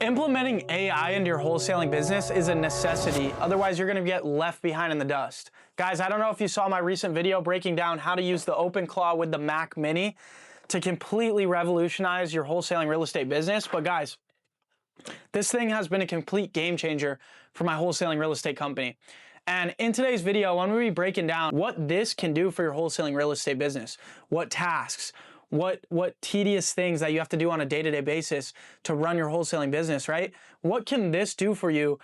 Implementing AI into your wholesaling business is a necessity, otherwise you're gonna get left behind in the dust. Guys, I don't know if you saw my recent video breaking down how to use the OpenClaw with the Mac Mini to completely revolutionize your wholesaling real estate business, but guys, this thing has been a complete game changer for my wholesaling real estate company. And in today's video, I'm gonna be breaking down what this can do for your wholesaling real estate business, what tasks, what tedious things that you have to do on a day-to-day basis to run your wholesaling business, right? What can this do for you,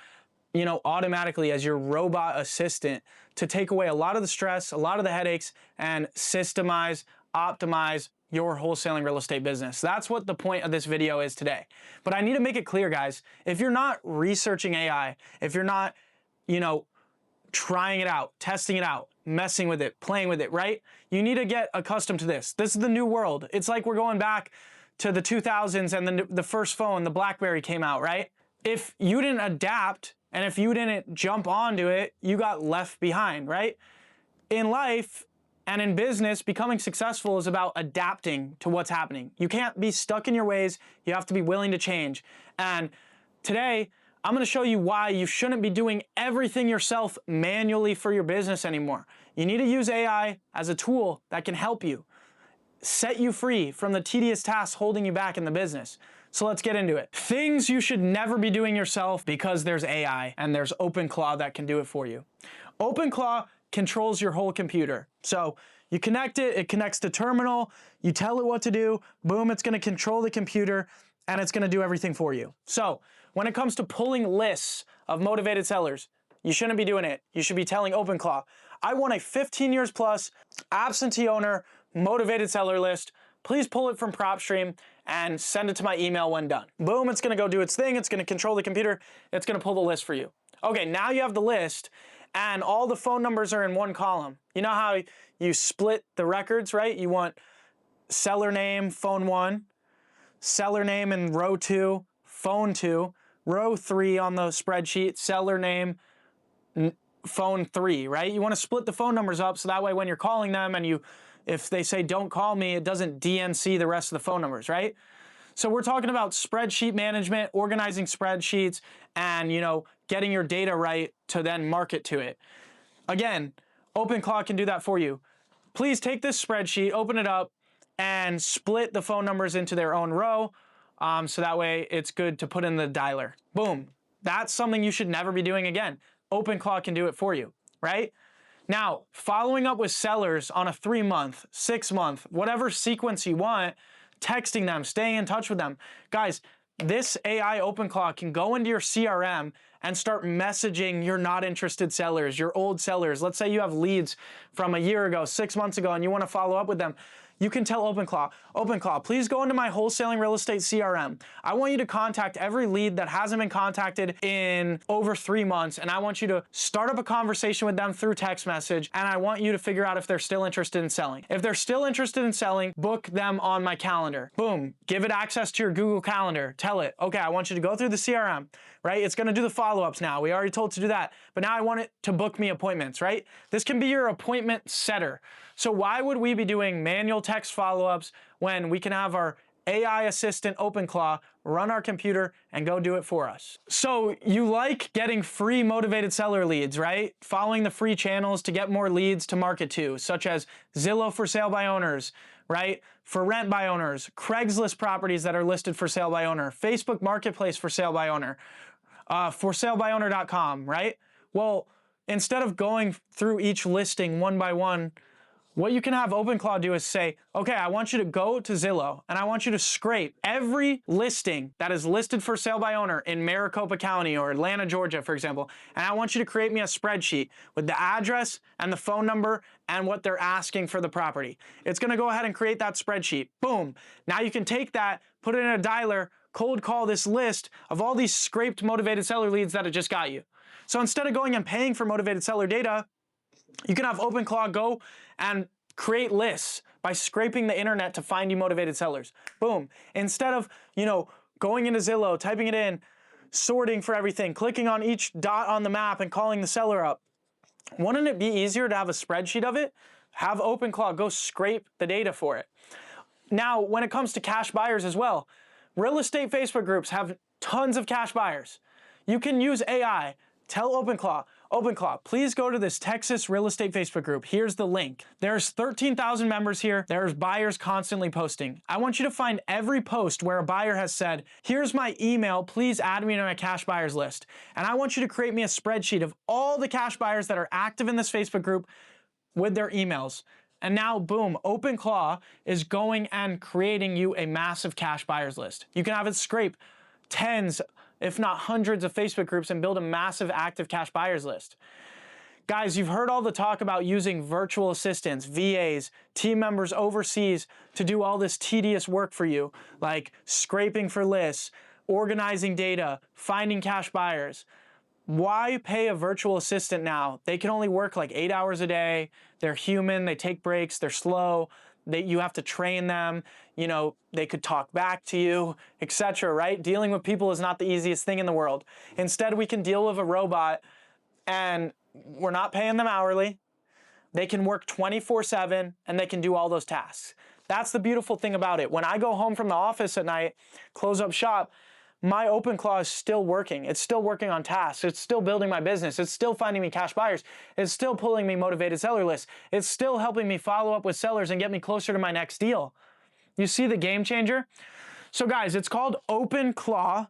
automatically as your robot assistant to take away a lot of the stress, a lot of the headaches, and systemize, optimize your wholesaling real estate business. That's what the point of this video is today. But I need to make it clear, guys, if you're not researching AI, if you're not, trying it out, testing it out, messing with it, playing with it, right? You need to get accustomed to this. This is the new world. It's like we're going back to the 2000s and then the first phone, the BlackBerry came out, right? If you didn't adapt and if you didn't jump onto it, you got left behind, right? In life and in business, becoming successful is about adapting to what's happening. You can't be stuck in your ways. You have to be willing to change. And today, I'm gonna show you why you shouldn't be doing everything yourself manually for your business anymore. You need to use AI as a tool that can help you, set you free from the tedious tasks holding you back in the business. So let's get into it. Things you should never be doing yourself because there's AI and there's OpenClaw that can do it for you. OpenClaw controls your whole computer. So you connect it, it connects to terminal, you tell it what to do, boom, it's gonna control the computer and it's gonna do everything for you. So when it comes to pulling lists of motivated sellers, you shouldn't be doing it. You should be telling OpenClaw, I want a 15 years plus absentee owner motivated seller list. Please pull it from PropStream and send it to my email when done. Boom, it's gonna go do its thing. It's gonna control the computer. It's gonna pull the list for you. Okay, now you have the list and all the phone numbers are in one column. You know how you split the records, right? You want seller name, phone 1, seller name in row 2, phone 2, row 3 on the spreadsheet, seller name, phone 3, right? You want to split the phone numbers up so that way when you're calling them and if they say don't call me, it doesn't DNC the rest of the phone numbers, right? So we're talking about spreadsheet management, organizing spreadsheets, and getting your data right to then market to it. Again, OpenClaw can do that for you. Please take this spreadsheet, open it up, and split the phone numbers into their own row. So that way it's good to put in the dialer. Boom. That's something you should never be doing again. OpenClaw can do it for you, right? Now, following up with sellers on a 3-month, 6-month, whatever sequence you want, texting them, staying in touch with them. Guys, this AI OpenClaw can go into your CRM and start messaging your not interested sellers, your old sellers. Let's say you have leads from a year ago, 6 months ago, and you want to follow up with them. You can tell OpenClaw, please go into my wholesaling real estate CRM. I want you to contact every lead that hasn't been contacted in over 3 months, and I want you to start up a conversation with them through text message, and I want you to figure out if they're still interested in selling. If they're still interested in selling, book them on my calendar. Boom, give it access to your Google Calendar. Tell it, okay, I want you to go through the CRM, right? It's gonna do the follow-ups now. We already told it to do that, but now I want it to book me appointments, right? This can be your appointment setter. So why would we be doing manual text follow-ups when we can have our AI assistant OpenClaw run our computer and go do it for us? So you like getting free motivated seller leads, right? Following the free channels to get more leads to market to, such as Zillow for sale by owners, right? For rent by owners, Craigslist properties that are listed for sale by owner, Facebook Marketplace for sale by owner, forsalebyowner.com, right? Well, instead of going through each listing one by one, what you can have OpenClaw do is say, okay, I want you to go to Zillow and I want you to scrape every listing that is listed for sale by owner in Maricopa County or Atlanta, Georgia, for example. And I want you to create me a spreadsheet with the address and the phone number and what they're asking for the property. It's gonna go ahead and create that spreadsheet. Boom. Now you can take that, put it in a dialer, cold call this list of all these scraped motivated seller leads that it just got you. So instead of going and paying for motivated seller data, you can have OpenClaw go and create lists by scraping the internet to find you motivated sellers. Boom. Instead of, going into Zillow, typing it in, sorting for everything, clicking on each dot on the map and calling the seller up. Wouldn't it be easier to have a spreadsheet of it? Have OpenClaw go scrape the data for it. Now, when it comes to cash buyers as well, real estate Facebook groups have tons of cash buyers. You can use AI. Tell OpenClaw, please go to this Texas real estate Facebook group. Here's the link. There's 13,000 members here. There's buyers constantly posting. I want you to find every post where a buyer has said, here's my email, please add me to my cash buyers list. And I want you to create me a spreadsheet of all the cash buyers that are active in this Facebook group with their emails. And now, boom, OpenClaw is going and creating you a massive cash buyers list. You can have it scrape tens, if not hundreds of Facebook groups and build a massive active cash buyers list. Guys, you've heard all the talk about using virtual assistants, VAs, team members overseas to do all this tedious work for you, like scraping for lists, organizing data, finding cash buyers. Why pay a virtual assistant now? They can only work like 8 hours a day. They're human, they take breaks, they're slow. You have to train them, you know, they could talk back to you, etc., right? Dealing with people is not the easiest thing in the world. Instead, we can deal with a robot and we're not paying them hourly. They can work 24/7 and they can do all those tasks. That's the beautiful thing about it. When I go home from the office at night, close up shop, my OpenClaw is still working. It's still working on tasks. It's still building my business. It's still finding me cash buyers. It's still pulling me motivated seller lists. It's still helping me follow up with sellers and get me closer to my next deal. You see the game changer? So guys, it's called OpenClaw.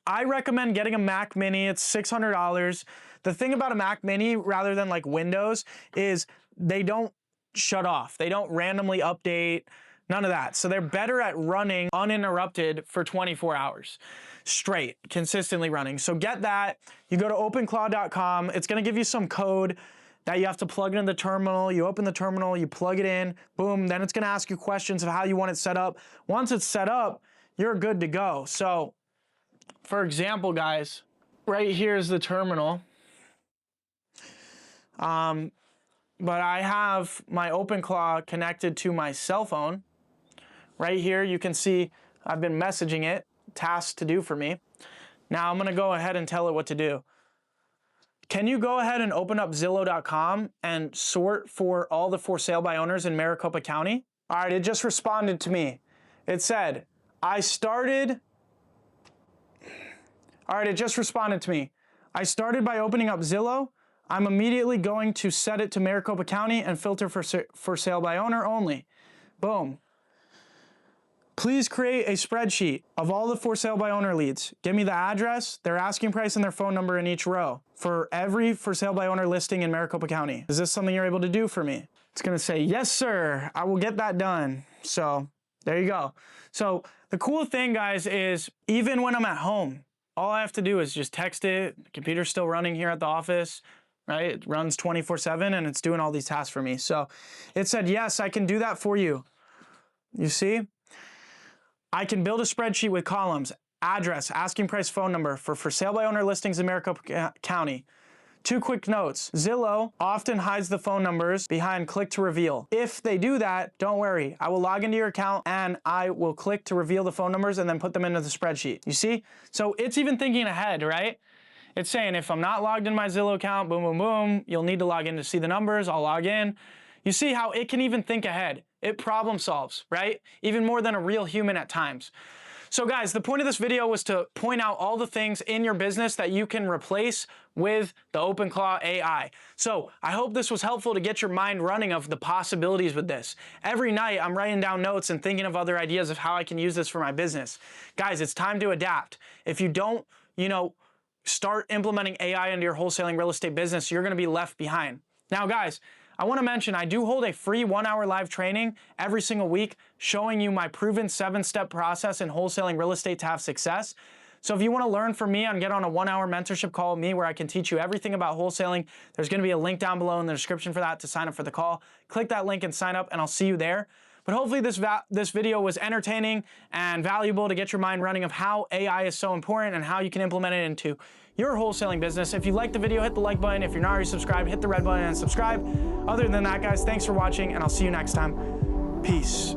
I recommend getting a Mac Mini. It's $600. The thing about a Mac Mini, rather than like Windows, is they don't shut off. They don't randomly update. None of that. So they're better at running uninterrupted for 24 hours straight, consistently running. So get that. You go to openclaw.com. It's going to give you some code that you have to plug into the terminal. You open the terminal, you plug it in, boom. Then it's going to ask you questions of how you want it set up. Once it's set up, you're good to go. So for example, guys, right here is the terminal. But I have my OpenClaw connected to my cell phone. Right here, you can see I've been messaging it, tasks to do for me. Now I'm gonna go ahead and tell it what to do. Can you go ahead and open up Zillow.com and sort for all the for sale by owners in Maricopa County? All right, it just responded to me. It said, I started by opening up Zillow. I'm immediately going to set it to Maricopa County and filter for sale by owner only. Boom. Please create a spreadsheet of all the for sale by owner leads. Give me the address, their asking price, and their phone number in each row for every for sale by owner listing in Maricopa County. Is this something you're able to do for me? It's gonna say, yes, sir, I will get that done. So there you go. So the cool thing, guys, is even when I'm at home, all I have to do is just text it. The computer's still running here at the office, right? It runs 24/7 and it's doing all these tasks for me. So it said, yes, I can do that for you. You see? I can build a spreadsheet with columns, address, asking price, phone number for sale by owner listings in Maricopa County. 2 quick notes. Zillow often hides the phone numbers behind click to reveal. If they do that, don't worry. I will log into your account and I will click to reveal the phone numbers and then put them into the spreadsheet. You see? So it's even thinking ahead, right? It's saying if I'm not logged in my Zillow account, boom, boom, boom, you'll need to log in to see the numbers. I'll log in. You see how it can even think ahead. It problem solves, right? Even more than a real human at times. So guys, the point of this video was to point out all the things in your business that you can replace with the OpenClaw AI. So I hope this was helpful to get your mind running of the possibilities with this. Every night I'm writing down notes and thinking of other ideas of how I can use this for my business. Guys, it's time to adapt. If you don't, start implementing AI into your wholesaling real estate business, you're gonna be left behind. Now guys, I want to mention I do hold a free 1-hour live training every single week showing you my proven 7-step process in wholesaling real estate to have success. So if you want to learn from me and get on a 1-hour mentorship call with me where I can teach you everything about wholesaling, there's going to be a link down below in the description for that to sign up for the call. Click that link and sign up and I'll see you there. But hopefully this video was entertaining and valuable to get your mind running of how AI is so important and how you can implement it into your wholesaling business. If you liked the video, hit the like button. If you're not already subscribed, hit the red button and subscribe. Other than that, guys, thanks for watching and I'll see you next time. Peace.